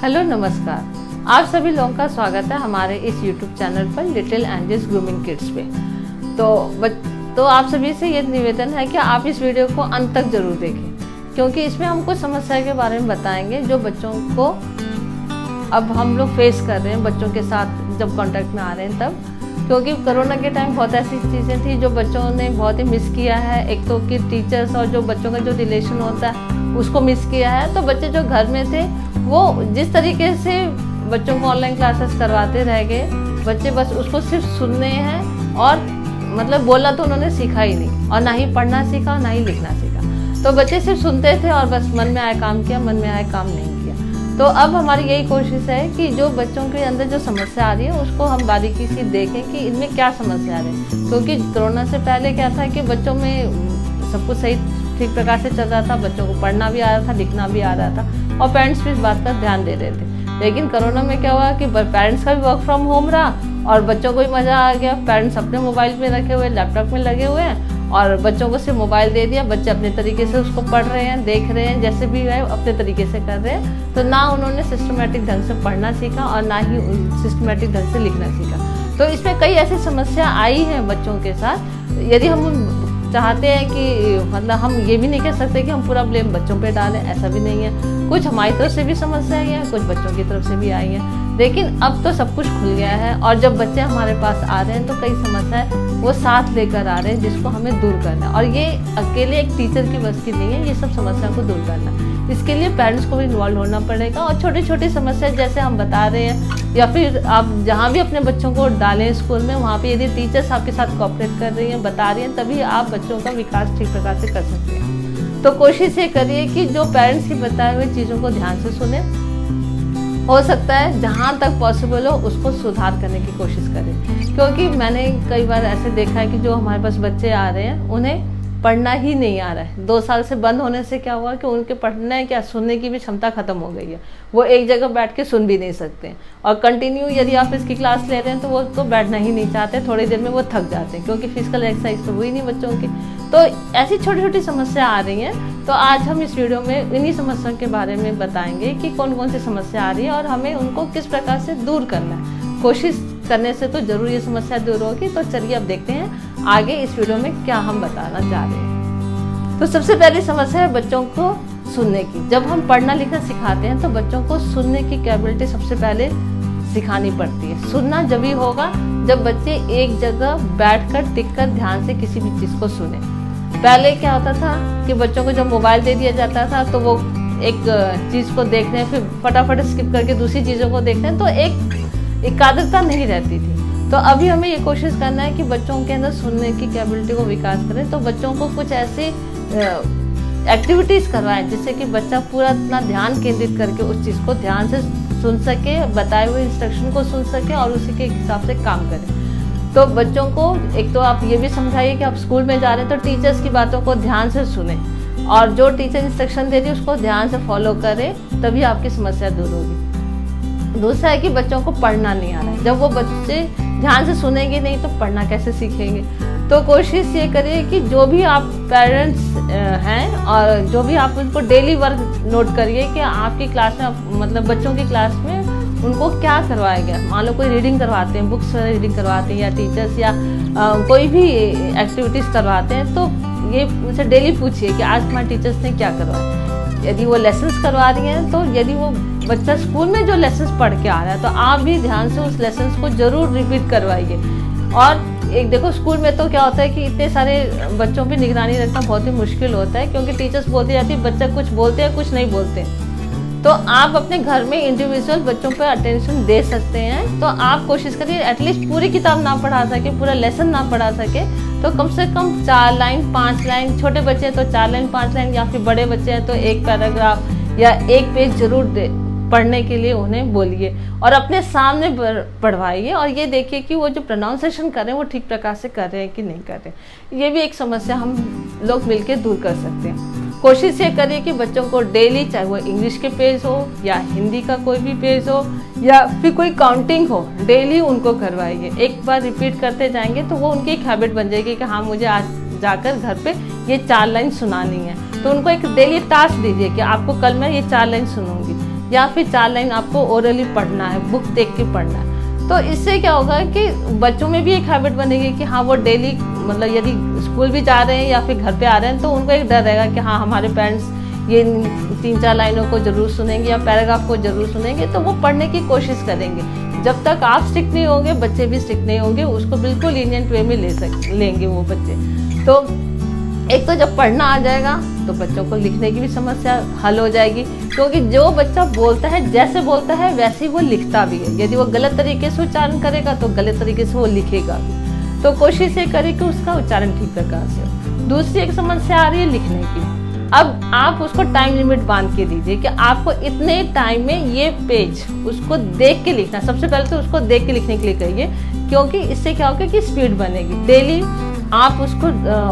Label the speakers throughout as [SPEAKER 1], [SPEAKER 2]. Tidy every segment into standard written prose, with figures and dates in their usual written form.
[SPEAKER 1] Hello नमस्कार, आप सभी लोगों का स्वागत है हमारे इस YouTube चैनल पर लिटिल एंजल्स ग्रूमिंग किड्स पे। तो आप सभी से ये निवेदन है कि आप इस वीडियो को अंत तक जरूर देखें, क्योंकि इसमें हम कुछ समस्या के बारे में बताएंगे जो बच्चों को अब हम लोग फेस कर रहे हैं, बच्चों के साथ जब कांटेक्ट में आ रहे हैं तब। क्योंकि कोरोना के टाइम बहुत ऐसी चीज़ें थी जो बच्चों ने बहुत ही मिस किया है। एक तो कि टीचर्स और जो बच्चों का जो रिलेशन होता है उसको मिस किया है। तो बच्चे जो घर में थे वो जिस तरीके से बच्चों को ऑनलाइन क्लासेस करवाते रह गए, बच्चे बस उसको सिर्फ सुनने हैं और मतलब बोलना तो उन्होंने सीखा ही नहीं, और ना ही पढ़ना सीखा ना ही लिखना सीखा। तो बच्चे सिर्फ सुनते थे और बस मन में आया काम किया, मन में आया काम नहीं किया। तो अब हमारी यही कोशिश है कि जो बच्चों के अंदर जो समस्या आ रही है उसको हम बारीकी से देखें कि इनमें क्या समस्या आ रही है। क्योंकि कोरोना से पहले क्या था कि बच्चों में सब कुछ सही ठीक प्रकार से चल रहा था, बच्चों को पढ़ना भी आ रहा था, लिखना भी आ रहा था और पेरेंट्स भी इस बात पर ध्यान दे रहे थे। लेकिन कोरोना में क्या हुआ कि पेरेंट्स का भी वर्क फ्रॉम होम रहा और बच्चों को भी मज़ा आ गया। पेरेंट्स अपने मोबाइल में रखे हुए, लैपटॉप में लगे हुए हैं और बच्चों को सिर्फ मोबाइल दे दिया। बच्चे अपने तरीके से उसको पढ़ रहे हैं, देख रहे हैं, जैसे भी है अपने तरीके से कर रहे हैं। तो ना उन्होंने सिस्टमेटिक ढंग से पढ़ना सीखा और ना ही सिस्टमेटिक ढंग से लिखना सीखा। तो इसमें कई ऐसी समस्या आई हैं बच्चों के साथ। यदि हम चाहते हैं कि मतलब हम ये भी नहीं कह सकते कि हम पूरा ब्लेम बच्चों पे डालें, ऐसा भी नहीं है। कुछ हमारी तरफ से भी समस्या आई है, कुछ बच्चों की तरफ से भी आई है। लेकिन अब तो सब कुछ खुल गया है और जब बच्चे हमारे पास आ रहे हैं तो कई समस्याएं वो साथ लेकर आ रहे हैं जिसको हमें दूर करना है। और ये अकेले एक टीचर की बस की नहीं है ये सब समस्या को दूर करना। इसके लिए पेरेंट्स को भी इन्वॉल्व होना पड़ेगा और छोटी छोटी समस्या जैसे हम बता रहे हैं या फिर आप जहाँ भी अपने बच्चों को डालें स्कूल में, वहाँ पे यदि टीचर्स आपके साथ कोऑपरेट कर रही हैं, बता रही हैं, तभी आप बच्चों का विकास ठीक प्रकार से कर सकते हैं। तो कोशिश ये करिए कि जो पेरेंट्स की बताए हुए चीज़ों को ध्यान से सुने। हो सकता है जहाँ तक पॉसिबल हो उसको सुधार करने की कोशिश करें। क्योंकि मैंने कई बार ऐसे देखा है कि जो हमारे पास बच्चे आ रहे हैं उन्हें पढ़ना ही नहीं आ रहा है। 2 साल से बंद होने से क्या हुआ कि उनके पढ़ने क्या सुनने की भी क्षमता खत्म हो गई है। वो एक जगह बैठ के सुन भी नहीं सकते और कंटिन्यू यदि आप इसकी क्लास ले रहे हैं तो वो तो बैठना ही नहीं चाहते, थोड़ी देर में वो थक जाते हैं क्योंकि फिजिकल एक्सरसाइज तो हुई नहीं बच्चों की। तो ऐसी छोटी छोटी समस्या आ रही हैं। तो आज हम इस वीडियो में इन्हीं समस्याओं के बारे में बताएंगे कि कौन कौन सी समस्या आ रही है और हमें उनको किस प्रकार से दूर करना है। कोशिश करने से तो जरूर ये समस्या दूर होगी। तो चलिए अब देखते हैं आगे इस वीडियो में क्या हम बताना चाह रहे हैं। तो सबसे पहली समस्या है बच्चों को सुनने की। जब हम पढ़ना लिखना सिखाते हैं तो बच्चों को सुनने की कैपेबिलिटी सबसे पहले सिखानी पड़ती है। सुनना जब भी होगा जब बच्चे एक जगह बैठकर टिककर ध्यान से किसी भी चीज़ को सुने। पहले क्या होता था कि बच्चों को जब मोबाइल दे दिया जाता था तो वो एक चीज़ को देख रहे हैं फिर फटाफट स्किप करके दूसरी चीज़ों को देख रहे हैं, तो एक एकाग्रता नहीं रहती थी। तो अभी हमें ये कोशिश करना है कि बच्चों के अंदर सुनने की कैपेबिलिटी को विकास करें। तो बच्चों को कुछ ऐसी एक्टिविटीज़ करवाएं जिससे कि बच्चा पूरा अपना ध्यान केंद्रित करके उस चीज़ को ध्यान से सुन सके, बताए हुए इंस्ट्रक्शन को सुन सके और उसी के हिसाब से काम करें। तो बच्चों को एक तो आप ये भी समझाइए कि आप स्कूल में जा रहे हैं तो टीचर्स की बातों को ध्यान से सुने और जो टीचर इंस्ट्रक्शन दे रही है उसको ध्यान से फॉलो करें, तभी आपकी समस्या दूर होगी। दूसरा है कि बच्चों को पढ़ना नहीं आ रहा है। जब वो बच्चे ध्यान से सुनेंगे नहीं तो पढ़ना कैसे सीखेंगे। तो कोशिश ये करिए कि जो भी आप पेरेंट्स हैं और जो भी आप उनको डेली वर्क नोट करिए कि आपकी क्लास में मतलब बच्चों की क्लास में उनको क्या करवाया गया। मान लो कोई रीडिंग करवाते हैं, बुक्स रीडिंग करवाते हैं या टीचर्स या कोई भी एक्टिविटीज़ करवाते हैं तो ये उनसे डेली पूछिए कि आज हमारे टीचर्स ने क्या करवाया। यदि वो लेसन्स करवा रही हैं तो यदि वो बच्चा स्कूल में जो लेसन्स पढ़ के आ रहा है तो आप भी ध्यान से उस लेसन्स को जरूर रिपीट करवाइए। और एक देखो स्कूल में तो क्या होता है कि इतने सारे बच्चों पे निगरानी रखना बहुत ही मुश्किल होता है क्योंकि टीचर्स बोलती जाती है बच्चा कुछ बोलते हैं कुछ नहीं बोलते। तो आप अपने घर में इंडिविजुअल बच्चों पर अटेंशन दे सकते हैं। तो आप कोशिश करिए एटलीस्ट पूरी किताब ना पढ़ा सके, पूरा लेसन ना पढ़ा सके तो कम से कम 4 लाइन 5 लाइन, छोटे बच्चे हैं तो 4 लाइन 5 लाइन या फिर बड़े बच्चे हैं तो 1 पैराग्राफ या 1 पेज जरूर पढ़ने के लिए उन्हें बोलिए और अपने सामने पढ़वाइए और ये देखिए कि वो जो प्रोनाउंसिएशन कर रहे हैं वो ठीक प्रकार से कर रहे हैं कि नहीं कर रहे। ये भी एक समस्या हम लोग मिलकर दूर कर सकते हैं। कोशिश ये करिए कि बच्चों को डेली, चाहे वो इंग्लिश के पेज हो या हिंदी का कोई भी पेज हो या फिर कोई काउंटिंग हो, डेली उनको करवाइए। एक बार रिपीट करते जाएंगे तो वो उनकी एक हैबिट बन जाएगी कि हाँ मुझे आज जाकर घर पे ये 4 लाइन सुनानी है। तो उनको एक डेली टास्क दीजिए कि आपको कल मैं ये 4 लाइन सुनूंगी। या फिर 4 लाइन आपको ओरली पढ़ना है, बुक देख के पढ़ना है। तो इससे क्या होगा कि बच्चों में भी एक हैबिट बनेगी कि हाँ वो डेली मतलब यदि स्कूल भी जा रहे हैं या फिर घर पे आ रहे हैं तो उनको एक डर रहेगा कि हाँ हमारे पेरेंट्स ये 3-4 लाइनों को ज़रूर सुनेंगे या पैराग्राफ को ज़रूर सुनेंगे, तो वो पढ़ने की कोशिश करेंगे। जब तक आप स्ट्रिक्ट नहीं होंगे बच्चे भी स्ट्रिक्ट नहीं होंगे, उसको बिल्कुल लीनियंट वे में लेंगे वो बच्चे। तो एक तो जब पढ़ना आ जाएगा तो बच्चों को लिखने की भी समस्या हल हो जाएगी, क्योंकि जो बच्चा बोलता है जैसे बोलता है वैसे ही वो लिखता भी है। यदि वो गलत तरीके से उच्चारण करेगा तो गलत तरीके से वो लिखेगा भी। तो कोशिश ये करें कि उसका उच्चारण ठीक प्रकार से हो। दूसरी एक समस्या आ रही है लिखने की। अब आप उसको टाइम लिमिट बांध के दीजिए कि आपको इतने टाइम में ये पेज उसको देख के लिखना। सबसे पहले तो उसको देख के लिखने के लिए कहिए, क्योंकि इससे क्या होगा कि स्पीड बनेगी। डेली आप उसको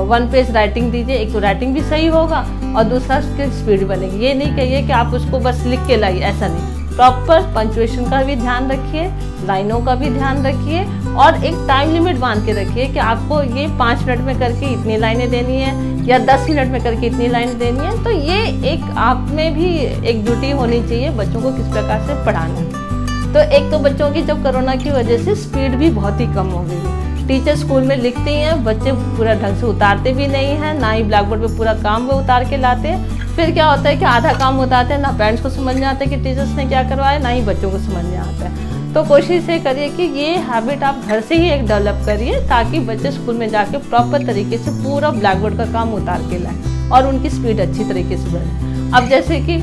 [SPEAKER 1] 1 पेज राइटिंग दीजिए, एक तो राइटिंग भी सही होगा और दूसरा उसकी स्पीड बनेगी। ये नहीं कहिए कि आप उसको बस लिख के लाइए, ऐसा नहीं। प्रॉपर पंक्चुएशन का भी ध्यान रखिए, लाइनों का भी ध्यान रखिए और एक टाइम लिमिट बांध के रखिए कि आपको ये 5 मिनट में करके इतनी लाइनें देनी है या 10 मिनट में करके इतनी लाइनें देनी है। तो ये एक आप में भी एक ड्यूटी होनी चाहिए बच्चों को किस प्रकार से पढ़ाना है। तो एक तो बच्चों की जब कोरोना की वजह से स्पीड भी बहुत ही कम हो गई है। टीचर स्कूल में लिखती हैं, बच्चे पूरा ढंग से उतारते भी नहीं हैं, ना ही ब्लैक बोर्ड पे पूरा काम वो उतार के लाते हैं। फिर क्या होता है कि आधा काम उतारते हैं, ना पेरेंट्स को समझ में आता है कि टीचर्स ने क्या करवाया, ना ही बच्चों को समझ में आता है। तो कोशिश ये करिए कि ये हैबिट आप घर से ही एक डेवलप करिए, ताकि बच्चे स्कूल में जाके प्रॉपर तरीके से पूरा ब्लैक बोर्ड का काम उतार के लाएं और उनकी स्पीड अच्छी तरीके से बढ़े। अब जैसे कि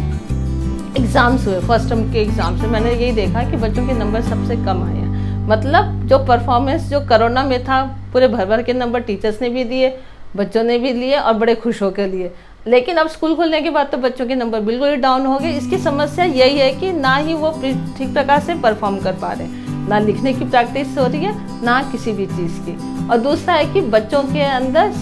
[SPEAKER 1] एग्ज़ाम्स हुए, फर्स्ट टर्म के एग्ज़ाम्स में मैंने यही देखा कि बच्चों के नंबर सबसे कम आए हैं। मतलब जो परफॉर्मेंस जो कोरोना में था, पूरे भर के नंबर टीचर्स ने भी दिए, बच्चों ने भी लिए और बड़े खुश होकर लिए। लेकिन अब स्कूल खुलने के बाद तो बच्चों के नंबर बिल्कुल ही डाउन हो गए। इसकी समस्या यही है कि ना ही वो ठीक प्रकार से परफॉर्म कर पा रहे हैं, ना लिखने की प्रैक्टिस हो रही है, ना किसी भी चीज़ की। और दूसरा है कि बच्चों के अंदर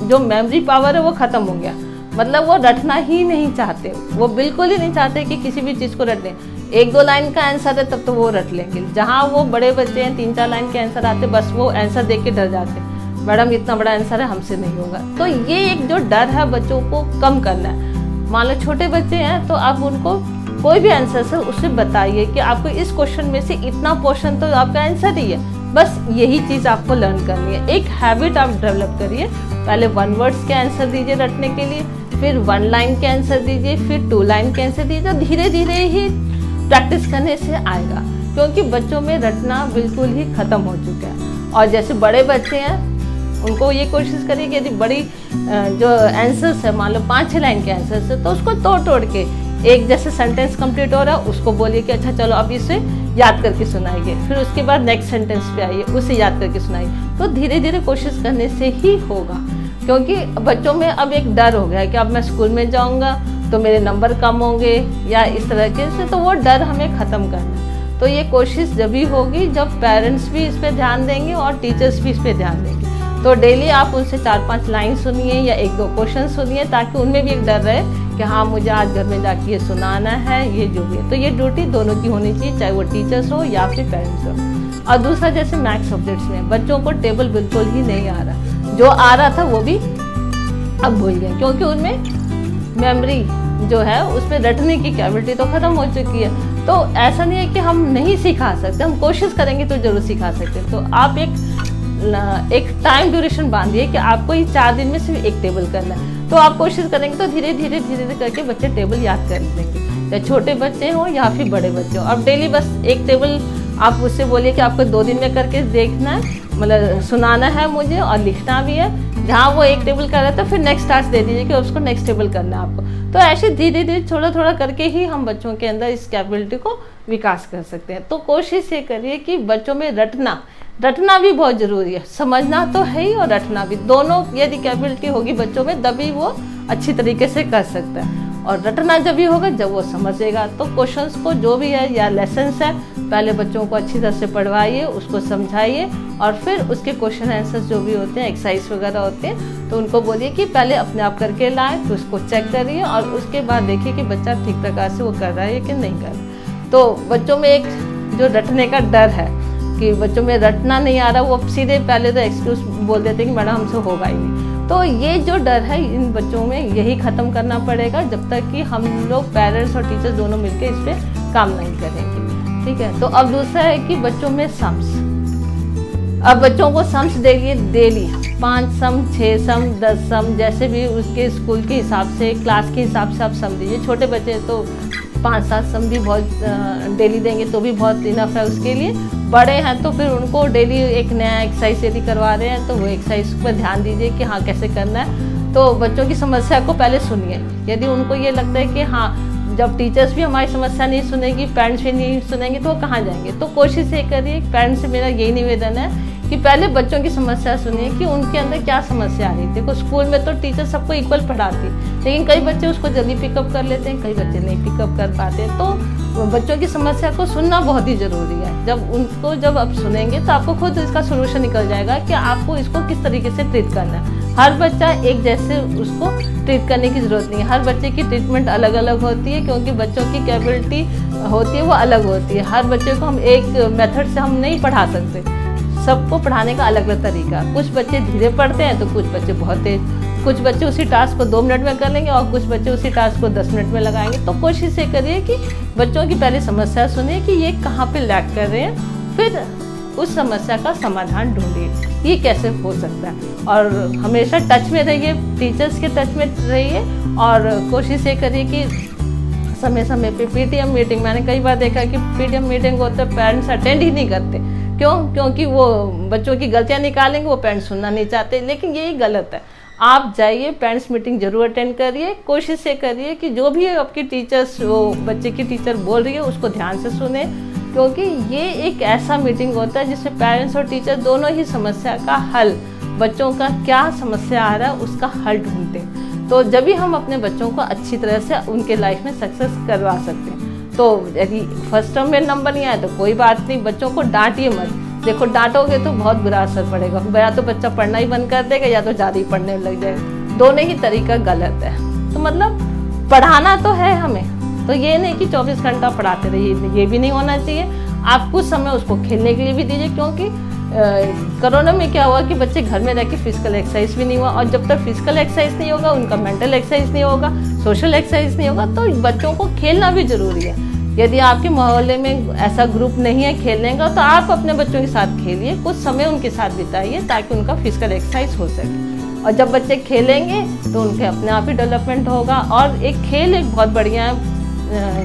[SPEAKER 1] जो मेमोरी पावर है वो ख़त्म हो गया। मतलब वो रटना ही नहीं चाहते, वो बिल्कुल ही नहीं चाहते कि किसी भी चीज़ को रट लें। 1-2 लाइन का आंसर है तब तो वो रट लेंगे। जहाँ वो बड़े बच्चे हैं 3-4 लाइन के आंसर आते, बस वो आंसर देख के डर जाते, मैडम इतना बड़ा आंसर है हमसे नहीं होगा। तो ये एक जो डर है बच्चों को कम करना है। मान लो छोटे बच्चे हैं तो आप उनको कोई भी आंसर से उससे बताइए कि आपको इस क्वेश्चन में से इतना पोर्शन तो आपका आंसर ही है, बस यही चीज़ आपको लर्न करनी है। एक हैबिट आप डेवलप करिए। पहले 1 वर्ड्स के आंसर दीजिए रटने के लिए, फिर 1 लाइन के आंसर दीजिए, फिर 2 लाइन के आंसर दीजिए। धीरे धीरे ही प्रैक्टिस करने से आएगा, क्योंकि बच्चों में रटना बिल्कुल ही ख़त्म हो चुका है। और जैसे बड़े बच्चे हैं उनको ये कोशिश करिए कि यदि बड़ी जो आंसर्स है, मान लो 5-6 लाइन के आंसर्स है, तो उसको तोड़ के एक जैसे सेंटेंस कंप्लीट हो रहा है उसको बोलिए कि अच्छा चलो अब इसे याद करके सुनाइए, फिर उसके बाद नेक्स्ट सेंटेंस पे आइए उसे याद करके सुनाइए। तो धीरे धीरे कोशिश करने से ही होगा, क्योंकि बच्चों में अब एक डर हो गया है कि अब मैं स्कूल में जाऊंगा तो मेरे नंबर कम होंगे या इस तरह के से, तो वो डर हमें ख़त्म करना है। तो ये कोशिश जब भी होगी जब पेरेंट्स भी इस पर ध्यान देंगे और टीचर्स भी इस पर ध्यान देंगे। तो डेली आप उनसे 4-5 लाइन सुनिए या 1-2 क्वेश्चन सुनिए, ताकि उनमें भी एक डर रहे कि हाँ मुझे आज घर में जाके ये सुनाना है, ये जो भी है। तो ये ड्यूटी दोनों की होनी चाहिए, चाहे वो टीचर्स हो या फिर पेरेंट्स हो। और दूसरा जैसे मैथ्स सब्जेक्ट्स में बच्चों को टेबल बिल्कुल ही नहीं आ रहा, जो आ रहा था वो भी अब भूल गए, क्योंकि उनमें मेमोरी जो है उसमें रटने की कैपेबिलिटी तो ख़त्म हो चुकी है। तो ऐसा नहीं है कि हम नहीं सिखा सकते, हम कोशिश करेंगे तो ज़रूर सिखा सकते हैं। तो आप एक टाइम ड्यूरेशन बांधिए कि आपको ही 4 दिन में सिर्फ एक टेबल करना है। तो आप कोशिश करेंगे तो धीरे धीरे करके बच्चे टेबल याद कर लेंगे, चाहे छोटे बच्चे हों या फिर बड़े बच्चे हों। अब डेली बस एक टेबल आप उससे बोलिए कि आपको 2 दिन में करके देखना है, मतलब सुनाना है मुझे और लिखना भी है। जहाँ वो एक टेबल कर रहा है तो फिर नेक्स्ट टास्क दे दीजिए कि उसको नेक्स्ट टेबल करना है आपको। तो ऐसे धीरे धीरे थोड़ा करके ही हम बच्चों के अंदर इस कैपेबिलिटी को विकास कर सकते हैं। तो कोशिश ये करिए कि बच्चों में रटना भी बहुत ज़रूरी है, समझना तो है ही और रटना भी, दोनों यदि कैपेबिलिटी होगी बच्चों में तभी वो अच्छी तरीके से कर सकता है। और रटना जब भी होगा जब वो समझेगा। तो क्वेश्चंस को जो भी है या लेसन्स है पहले बच्चों को अच्छी तरह से पढ़वाइए, उसको समझाइए और फिर उसके क्वेश्चन आंसर्स जो भी होते हैं, एक्सरसाइज वगैरह होते हैं, तो उनको बोलिए कि पहले अपने आप करके लाएँ, तो उसको चेक करिए और उसके बाद देखिए कि बच्चा ठीक प्रकार से वो कर रहा है कि नहीं कर रहा। तो बच्चों में एक जो रटने का डर है कि बच्चों में रटना नहीं आ रहा, वो सीधे पहले तो एक्सक्यूज बोल देते हैं कि मैडम हमसे होगा ही नहीं। तो ये जो डर है इन बच्चों में यही ख़त्म करना पड़ेगा, जब तक कि हम लोग पेरेंट्स और टीचर्स दोनों मिलकर इस पर काम नहीं करेंगे। ठीक है, तो अब दूसरा है कि बच्चों में सम्स। अब बच्चों को सम्स डेली 5 सम, 6 सम, 10 सम, जैसे भी उसके स्कूल के हिसाब से, क्लास के हिसाब से आप सम दीजिए। छोटे बच्चे तो 5-7 सम भी बहुत डेली देंगे तो भी बहुत इनफ है उसके लिए। बड़े हैं तो फिर उनको डेली एक नया एक्सरसाइज यदि करवा रहे हैं तो वो एक्सरसाइज पर ध्यान दीजिए कि हाँ कैसे करना है। तो बच्चों की समस्या को पहले सुनिए। यदि उनको ये लगता है कि हाँ जब टीचर्स भी हमारी समस्या नहीं सुनेगी, पेरेंट्स भी नहीं सुनेंगे तो वो कहाँ जाएंगे। तो कोशिश ये करिए, पेरेंट्स से मेरा यही निवेदन है कि पहले बच्चों की समस्या सुनिए कि उनके अंदर क्या समस्या आ रही थी। देखो स्कूल में तो टीचर सबको इक्वल पढ़ाती, लेकिन कई बच्चे उसको जल्दी पिकअप कर लेते हैं, कई बच्चे नहीं पिकअप कर पाते। तो बच्चों की समस्या को सुनना बहुत ही ज़रूरी है। जब आप सुनेंगे तो आपको खुद इसका सोल्यूशन निकल जाएगा कि आपको इसको किस तरीके से ट्रीट करना है। हर बच्चा एक जैसे उसको ट्रीट करने की ज़रूरत नहीं है, हर बच्चे की ट्रीटमेंट अलग अलग होती है, क्योंकि बच्चों की कैपेबिलिटी होती है वो अलग होती है। हर बच्चे को हम एक मेथड से हम नहीं पढ़ा सकते, सबको पढ़ाने का अलग अलग तरीका। कुछ बच्चे धीरे पढ़ते हैं तो कुछ बच्चे बहुत तेज, कुछ बच्चे उसी टास्क को 2 मिनट में कर लेंगे और कुछ बच्चे उसी टास्क को 10 मिनट में लगाएंगे। तो कोशिश ये करिए कि बच्चों की पहले समस्या सुनिए कि ये कहाँ पे लैग कर रहे हैं, फिर उस समस्या का समाधान ढूंढिए ये कैसे हो सकता है। और हमेशा टच में रहिए, टीचर्स के टच में रहिए और कोशिश ये करिए कि समय समय पे पीटीएम मीटिंग, मैंने कई बार देखा कि पीटीएम मीटिंग होते है पेरेंट्स अटेंड ही नहीं करते। क्योंकि वो बच्चों की गलतियां निकालेंगे, वो पेरेंट्स सुनना नहीं चाहते। लेकिन यही गलत है, आप जाइए पेरेंट्स मीटिंग जरूर अटेंड करिए। कोशिश ये करिए कि जो भी आपकी टीचर्स, वो बच्चे की टीचर बोल रही है उसको ध्यान से सुने, क्योंकि ये एक ऐसा मीटिंग होता है जिसमें पेरेंट्स और टीचर दोनों ही समस्या का हल, बच्चों का क्या समस्या आ रहा है उसका हल ढूंढते हैं। तो जब भी हम अपने बच्चों को अच्छी तरह से उनके लाइफ में सक्सेस करवा सकते हैं। तो यदि फर्स्ट टर्म में नंबर नहीं आया तो कोई बात नहीं, बच्चों को डांटिए मत। देखो डांटोगे तो बहुत बुरा असर पड़ेगा, या तो बच्चा पढ़ना ही बंद कर देगा या तो ज़्यादा ही पढ़ने लग जाएगा। दोनों ही तरीका गलत है। तो मतलब पढ़ाना तो है हमें, तो ये नहीं कि 24 घंटा पढ़ाते रहिए, ये भी नहीं होना चाहिए। आप कुछ समय उसको खेलने के लिए भी दीजिए, क्योंकि कोरोना में क्या हुआ कि बच्चे घर में रह के फिजिकल एक्सरसाइज भी नहीं हुआ, और जब तक फिजिकल एक्सरसाइज नहीं होगा उनका मेंटल एक्सरसाइज नहीं होगा, सोशल एक्सरसाइज नहीं होगा। तो बच्चों को खेलना भी जरूरी है। यदि आपके मोहल्ले में ऐसा ग्रुप नहीं है खेलने का तो आप अपने बच्चों के साथ खेलिए, कुछ समय उनके साथ बिताइए ताकि उनका फिजिकल एक्सरसाइज हो सके। और जब बच्चे खेलेंगे तो उनके अपने आप ही डेवलपमेंट होगा। और एक खेल एक बहुत बढ़िया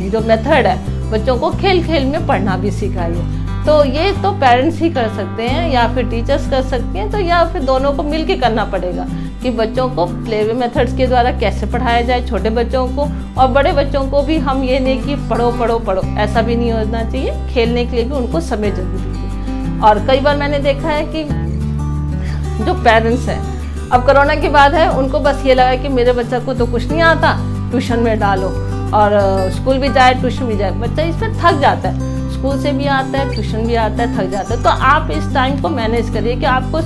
[SPEAKER 1] जो मेथड है, बच्चों को खेल खेल में पढ़ना भी सिखाइए। तो ये तो पेरेंट्स ही कर सकते हैं या फिर टीचर्स कर सकते हैं, तो या फिर दोनों को मिल के करना पड़ेगा कि बच्चों को प्लेवे मेथड्स के द्वारा कैसे पढ़ाया जाए, छोटे बच्चों को। और बड़े बच्चों को भी हम ये नहीं कि पढ़ो पढ़ो पढ़ो, ऐसा भी नहीं होना चाहिए। खेलने के लिए भी उनको समय जरूर दीजिए। और कई बार मैंने देखा है कि जो पेरेंट्स हैं, अब कोरोना के बाद है, उनको बस ये लगा कि मेरे बच्चा को तो कुछ नहीं आता, ट्यूशन में डालो, और स्कूल भी जाए ट्यूशन भी जाए। बच्चा इसमें थक जाता है, स्कूल से भी आता है, ट्यूशन भी आता है, थक जाता है। तो आप इस टाइम को मैनेज करिए कि आपको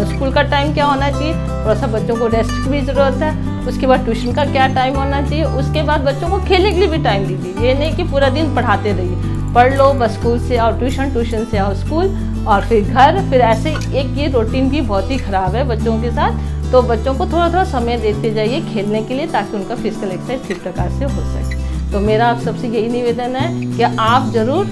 [SPEAKER 1] स्कूल का टाइम क्या होना चाहिए, थोड़ा सा बच्चों को रेस्ट की भी ज़रूरत है, उसके बाद ट्यूशन का क्या टाइम होना चाहिए, उसके बाद बच्चों को खेलने के लिए भी टाइम दीजिए। ये नहीं कि पूरा दिन पढ़ाते रहिए, पढ़ लो बस, स्कूल से आओ ट्यूशन, ट्यूशन से आओ स्कूल, और फिर घर, फिर ऐसे एक ये रूटीन भी बहुत ही ख़राब है बच्चों के साथ। तो बच्चों को थोड़ा थोड़ा समय देते जाइए खेलने के लिए, ताकि उनका फिजिकल एक्सरसाइज ठीक प्रकार से हो सके। तो मेरा आप सबसे यही निवेदन है कि आप ज़रूर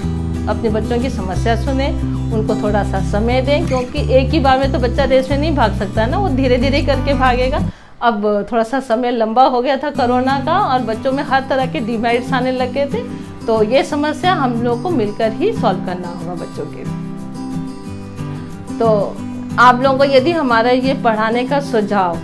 [SPEAKER 1] अपने बच्चों की समस्या सुने, उनको थोड़ा सा समय दें, क्योंकि एक ही बार में तो बच्चा रेस में नहीं भाग सकता ना, वो धीरे धीरे करके भागेगा। अब थोड़ा सा समय लंबा हो गया था कोरोना का, और बच्चों में हर तरह के डिमेरिट्स आने लग गए थे। तो ये समस्या हम लोग को मिलकर ही सॉल्व करना होगा बच्चों के लिए। तो आप लोगों को यदि हमारा ये पढ़ाने का सुझाव,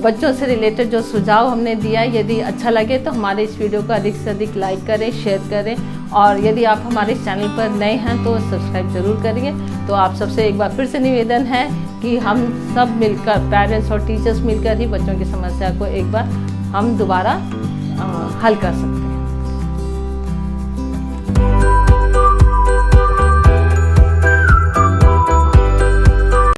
[SPEAKER 1] बच्चों से रिलेटेड जो सुझाव हमने दिया, यदि अच्छा लगे तो हमारे इस वीडियो को अधिक से अधिक लाइक करें, शेयर करें, और यदि आप हमारे चैनल पर नए हैं तो सब्सक्राइब जरूर करिए। तो आप सबसे एक बार फिर से निवेदन है कि हम सब मिलकर, पेरेंट्स और टीचर्स मिलकर ही बच्चों की समस्या को एक बार हम दोबारा हल कर सकते हैं।